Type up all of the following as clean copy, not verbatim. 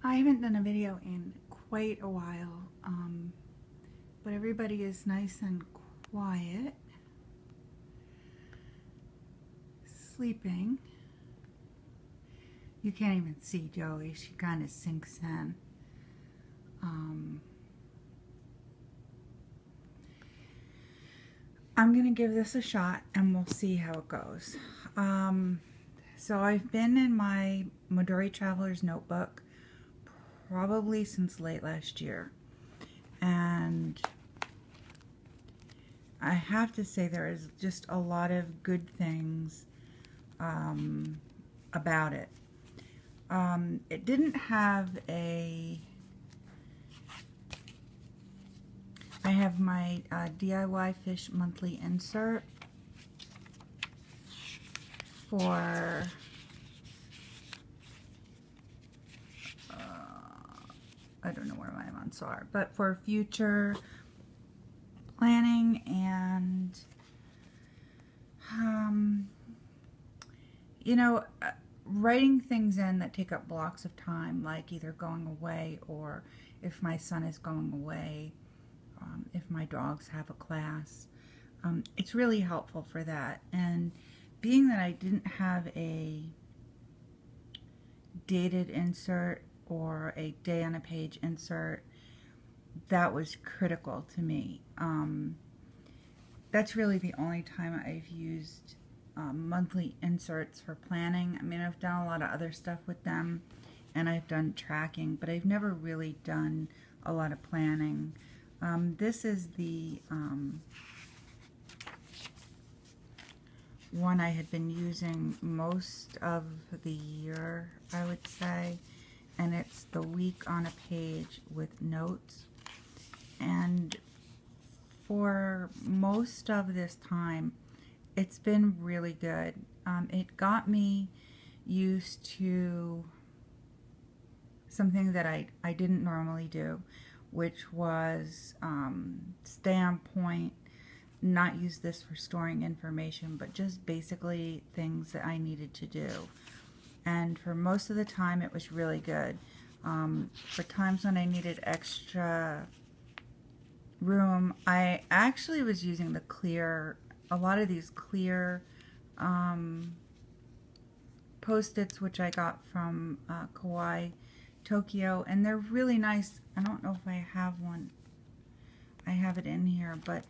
I haven't done a video in quite a while, but everybody is nice and quiet, sleeping. You can't even see Joey, she kind of sinks in. I'm going to give this a shot and we'll see how it goes. So I've been in my Midori Traveler's Notebook probably since late last year, and I have to say there is just a lot of good things about it. It didn't have a... I have my DIY Fish monthly insert for I don't know where my months are, but for future planning and you know, writing things in that take up blocks of time, like either going away or if my son is going away, if my dogs have a class. It's really helpful for that. And being that I didn't have a dated insert or a day on a page insert, that was critical to me. That's really the only time I've used monthly inserts for planning. I mean, I've done a lot of other stuff with them, and I've done tracking, but I've never really done a lot of planning. This is the one I had been using most of the year, I would say, and it's the week on a page with notes. And for most of this time, it's been really good. It got me used to something that I didn't normally do, which was stay on point, not use this for storing information, but just basically things that I needed to do. And for most of the time, it was really good. For times when I needed extra room, I actually was using the clear, a lot of these clear Post-its, which I got from Kawaii Tokyo, and they're really nice. I don't know if I have one. I have it in here, but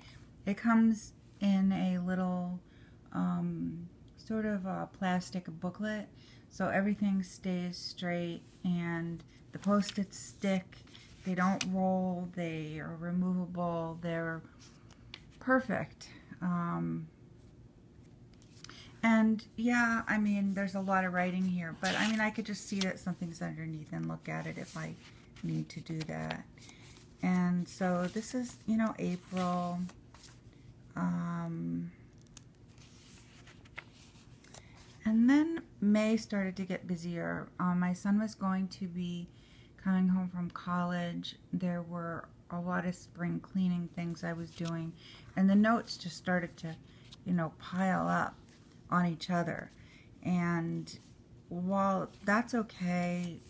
it comes in a little sort of a plastic booklet, so everything stays straight and the Post-its stick. They don't roll, they are removable, they're perfect. And yeah, I mean, there's a lot of writing here, but I mean, I could just see that something's underneath and look at it if I need to do that. And so this is, you know, April. And then May started to get busier. My son was going to be coming home from college. There were a lot of spring cleaning things I was doing, and the notes just started to, you know, pile up on each other. And while that's okay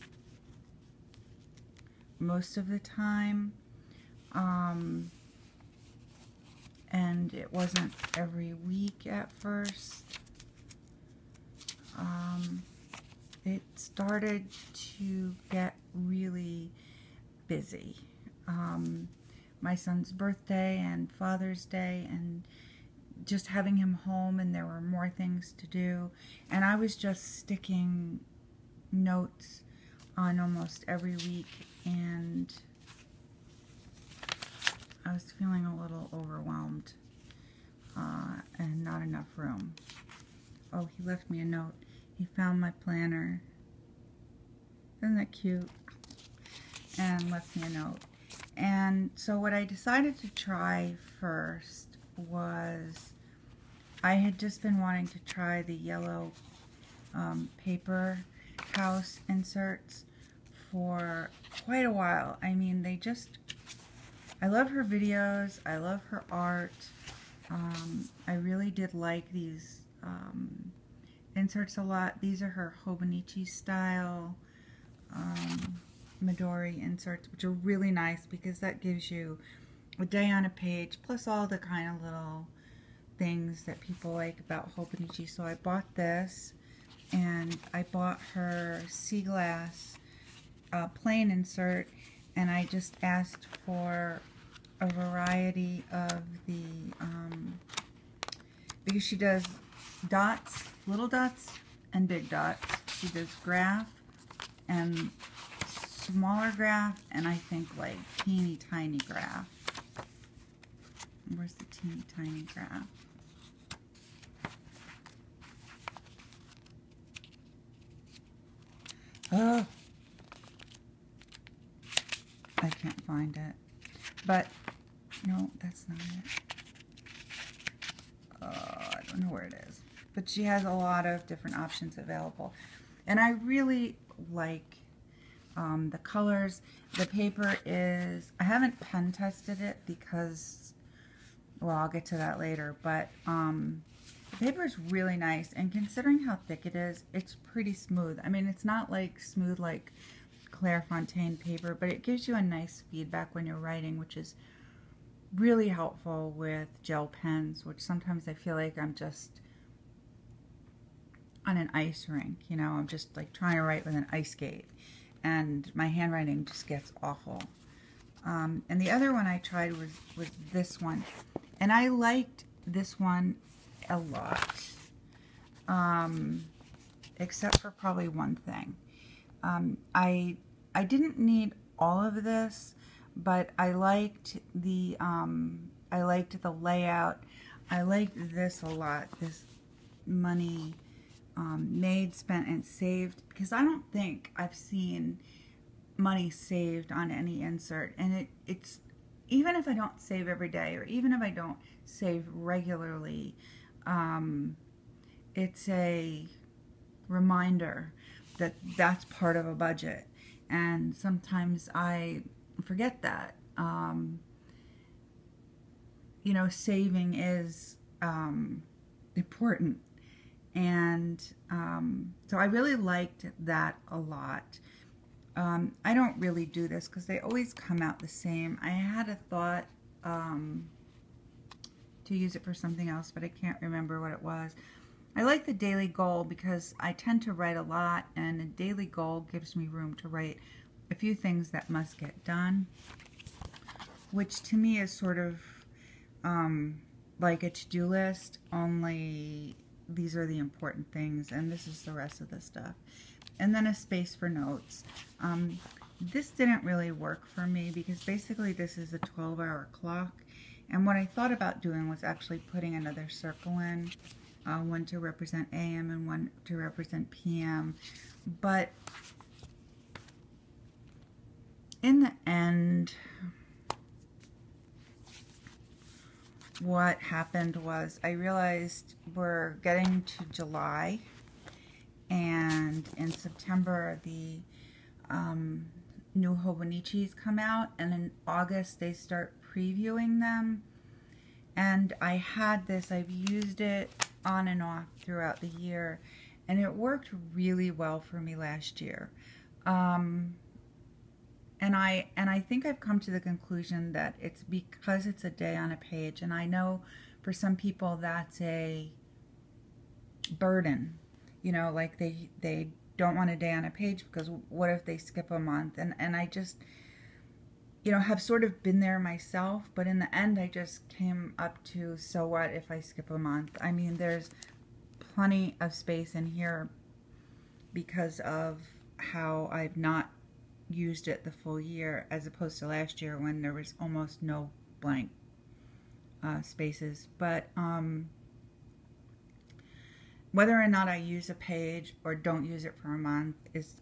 most of the time, and it wasn't every week at first, it started to get really busy. My son's birthday and Father's Day, and just having him home, and there were more things to do, and I was just sticking notes on almost every week, and I was feeling a little overwhelmed and not enough room. Oh, he left me a note. He found my planner. Isn't that cute? And left me a note. And so what I decided to try first was, I had just been wanting to try the yellow paper house inserts for quite a while. I mean, they just, I love her videos, I love her art. I really did like these inserts a lot. These are her Hobonichi style Midori inserts, which are really nice because that gives you a day on a page plus all the kind of little things that people like about Hobonichi. So I bought this, and I bought her sea glass plain insert, and I just asked for a variety of the because she does dots, little dots and big dots. She does graph and smaller graph, and I think like teeny tiny graph. Where's the teeny tiny graph? Oh, I can't find it. But no, that's not it. I don't know where it is. But she has a lot of different options available. And I really like the colors. The paper is, I haven't pen tested it because, well, I'll get to that later. But the paper is really nice. And considering how thick it is, it's pretty smooth. I mean, it's not like smooth like Clairefontaine paper, but it gives you a nice feedback when you're writing, which is really helpful with gel pens, which sometimes I feel like I'm just on an ice rink, you know, I'm just like trying to write with an ice skate, and my handwriting just gets awful. And the other one I tried was this one, and I liked this one a lot, except for probably one thing. I didn't need all of this, but I liked the layout. I liked this a lot. This money made, spent, and saved, because I don't think I've seen money saved on any insert. And it's even if I don't save every day, or even if I don't save regularly, it's a reminder that that's part of a budget. And sometimes I forget that. You know, saving is important. And so I really liked that a lot. I don't really do this because they always come out the same. I had a thought to use it for something else, but I can't remember what it was. I like the daily goal because I tend to write a lot, and a daily goal gives me room to write a few things that must get done, which to me is sort of like a to-do list, only these are the important things, and this is the rest of the stuff. And then a space for notes. This didn't really work for me because basically this is a 12-hour clock, and what I thought about doing was actually putting another circle in, one to represent AM and one to represent PM. But in the end, what happened was I realized we're getting to July, and in September the new Hobonichis come out, and in August they start previewing them. And I had this, I've used it on and off throughout the year, and it worked really well for me last year. And I think I've come to the conclusion that it's because it's a day on a page, and I know for some people that's a burden, you know, like they don't want a day on a page because what if they skip a month? And I just, you know, have sort of been there myself, but in the end I just came up to, so what if I skip a month? I mean, there's plenty of space in here because of how I've not used it the full year, as opposed to last year when there was almost no blank spaces. But whether or not I use a page or don't use it for a month,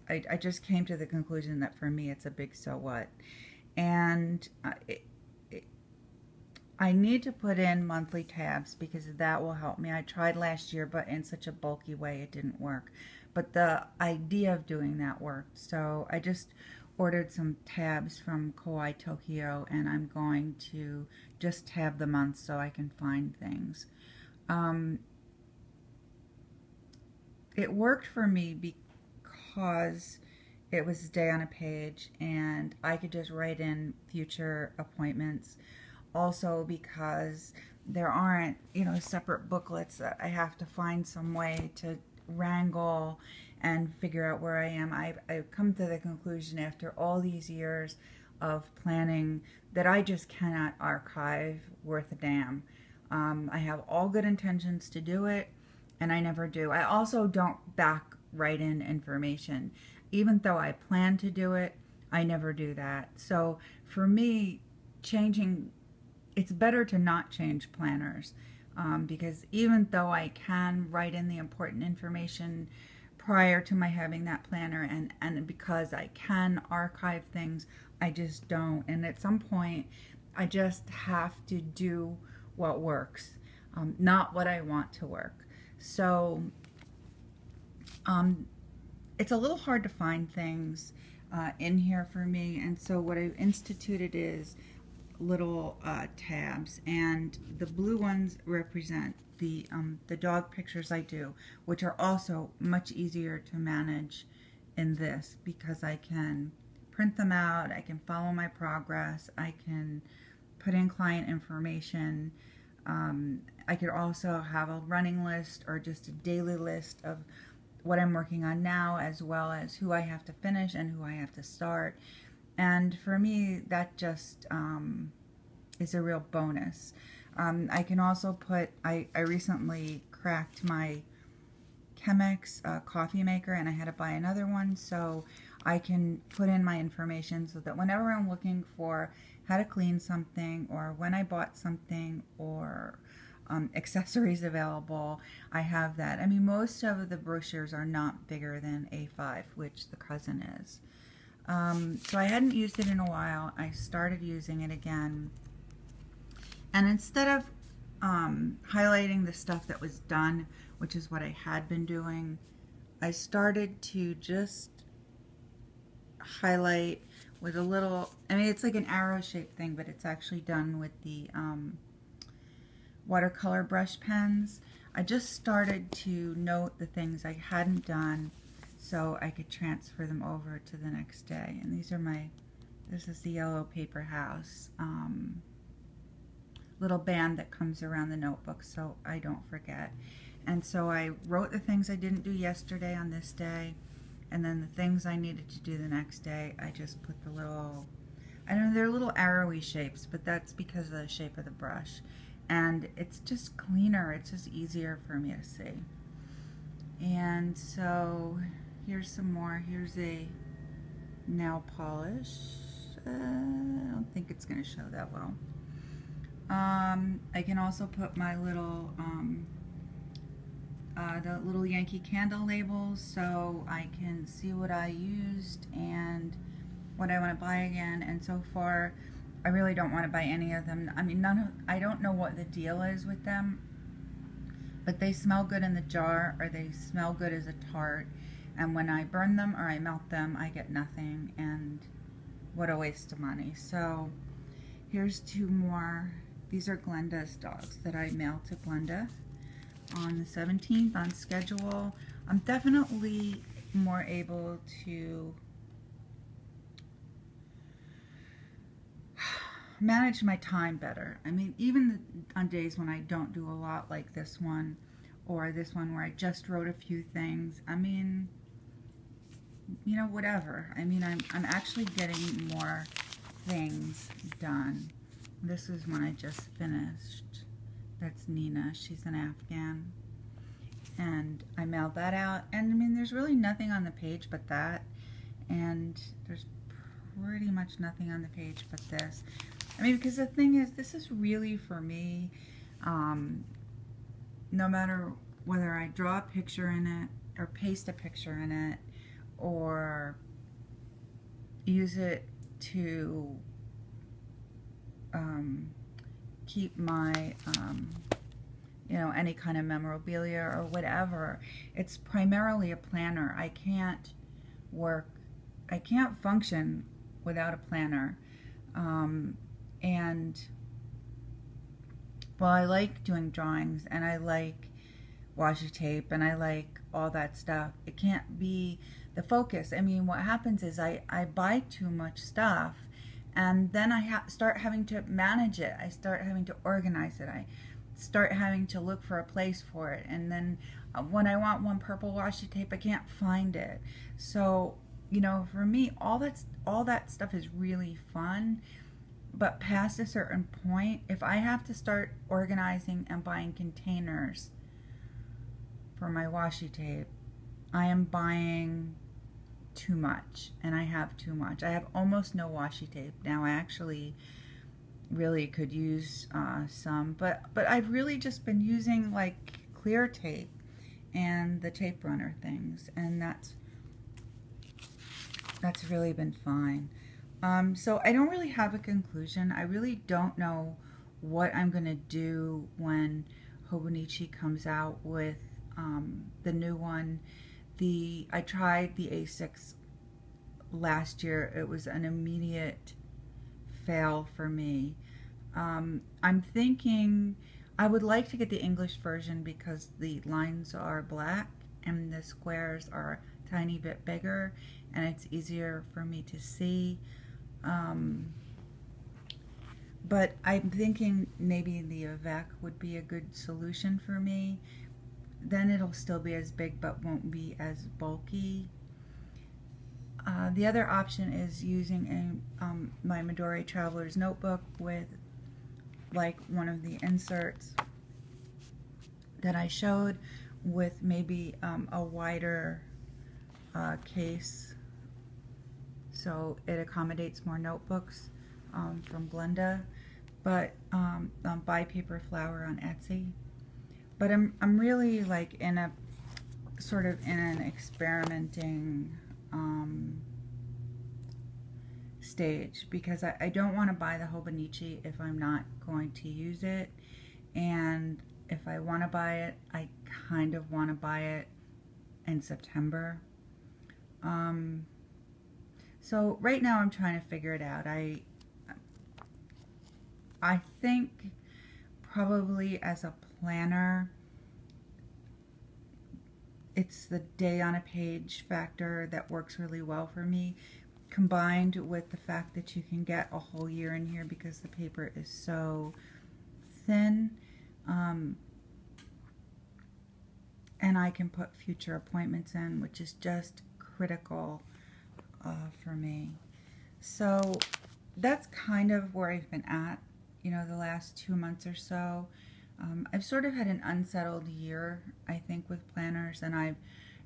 I just came to the conclusion that for me it's a big so what. And I need to put in monthly tabs because that will help me. I tried last year, but in such a bulky way it didn't work. But the idea of doing that worked. So I just ordered some tabs from Kawaii Tokyo, and I'm going to just tab the months so I can find things. It worked for me because it was a day on a page, and I could just write in future appointments. Also because there aren't, you know, separate booklets that I have to find some way to wrangle and figure out where I am. I've come to the conclusion after all these years of planning that I just cannot archive worth a damn. I have all good intentions to do it, and I never do. I also don't write in information. Even though I plan to do it, I never do that. So for me, it's better to not change planners, because even though I can write in the important information prior to my having that planner, and because I can archive things, I just don't. And at some point, I just have to do what works, not what I want to work. So it's a little hard to find things in here for me, and so what I've instituted is little tabs, and the blue ones represent the dog pictures I do, which are also much easier to manage in this because I can print them out, I can follow my progress, I can put in client information. I could also have a running list or just a daily list of what I'm working on now, as well as who I have to finish and who I have to start. And for me, that just is a real bonus. I can also put, I recently cracked my Chemex coffee maker, and I had to buy another one, so I can put in my information so that whenever I'm looking for how to clean something, or when I bought something, or accessories available, I have that. I mean, most of the brochures are not bigger than A5, which the cousin is. So I hadn't used it in a while. I started using it again. And instead of highlighting the stuff that was done, which is what I had been doing, I started to just highlight with a little, I mean, it's like an arrow-shaped thing, but it's actually done with the watercolor brush pens. I just started to note the things I hadn't done so I could transfer them over to the next day. And these are this is the yellow paper house little band that comes around the notebook so I don't forget. And so I wrote the things I didn't do yesterday on this day, and then the things I needed to do the next day, I just put the little, I don't know, they're little arrowy shapes, but that's because of the shape of the brush. And it's just cleaner, it's just easier for me to see. And so here's some more. Here's a nail polish. I don't think it's going to show that well. I can also put my little the little Yankee Candle labels, so I can see what I used and what I want to buy again. And so far, I really don't want to buy any of them. I mean, I don't know what the deal is with them, but they smell good in the jar, or they smell good as a tart. And when I burn them or I melt them, I get nothing, and what a waste of money. So here's two more. These are Glenda's dogs that I mailed to Glenda on the 17th on schedule. I'm definitely more able to manage my time better. I mean, even on days when I don't do a lot, like this one, or this one where I just wrote a few things, I mean, you know, whatever. I mean, I'm actually getting more things done. This is one I just finished. That's Nina. She's an Afghan. And I mailed that out. And I mean, there's really nothing on the page but that. And there's pretty much nothing on the page but this. I mean, because the thing is, this is really for me, no matter whether I draw a picture in it, or paste a picture in it, or use it to keep my, you know, any kind of memorabilia or whatever. It's primarily a planner. I can't function without a planner. And, well, I like doing drawings, and I like washi tape, and I like all that stuff. It can't be the focus. I mean, what happens is I buy too much stuff, and then I start having to manage it. I start having to organize it. I start having to look for a place for it, and then when I want one purple washi tape, I can't find it. So, you know, for me, all that stuff is really fun, but past a certain point, if I have to start organizing and buying containers for my washi tape, I am buying too much, and I have too much. I have almost no washi tape now. I actually really could use some, but I've really just been using like clear tape and the tape runner things, and that's really been fine. So I don't really have a conclusion. I really don't know what I'm gonna do when Hobonichi comes out with the new one. I tried the A6 last year. It was an immediate fail for me. I'm thinking I would like to get the English version because the lines are black and the squares are a tiny bit bigger and it's easier for me to see. But I'm thinking maybe the Avec would be a good solution for me. Then it'll still be as big but won't be as bulky. The other option is using my Midori Traveler's Notebook with like one of the inserts that I showed, with maybe a wider case so it accommodates more notebooks, from Glenda, but buy paper flower on Etsy. But I'm really like in a sort of in an experimenting stage, because I don't want to buy the Hobonichi if I'm not going to use it, and if I want to buy it, I kind of want to buy it in September. So right now I'm trying to figure it out. I think probably as a planner, it's the day on a page factor that works really well for me, combined with the fact that you can get a whole year in here because the paper is so thin, and I can put future appointments in, which is just critical for me. So that's kind of where I've been at, you know, the last 2 months or so. I've sort of had an unsettled year, I think, with planners, and I've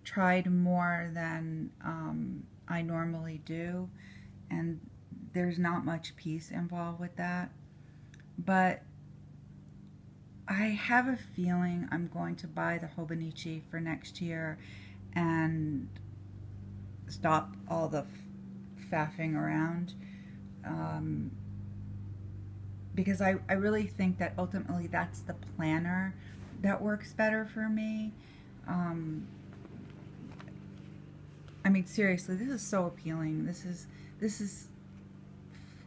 tried more than I normally do, and there's not much peace involved with that. But I have a feeling I'm going to buy the Hobonichi for next year and stop all the faffing around, because I really think that ultimately that's the planner that works better for me. I mean, seriously, this is so appealing. This is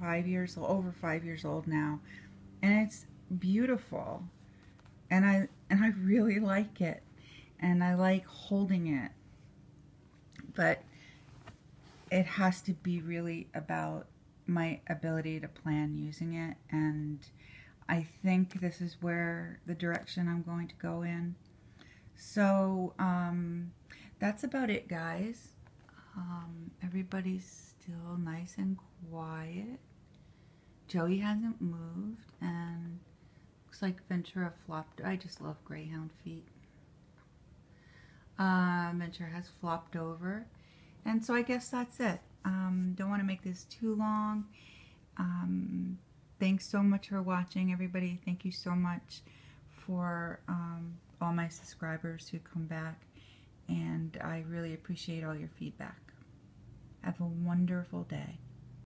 5 years old, over 5 years old now, and it's beautiful, and I really like it, and I like holding it, but it has to be really about my ability to plan using it, and I think this is where the direction I'm going to go in. So that's about it, guys. Everybody's still nice and quiet. Joey hasn't moved, and looks like Ventura flopped. I just love greyhound feet. Ventura has flopped over. And so I guess that's it. Don't want to make this too long. Thanks so much for watching, everybody. Thank you so much for all my subscribers who come back. And I really appreciate all your feedback. Have a wonderful day.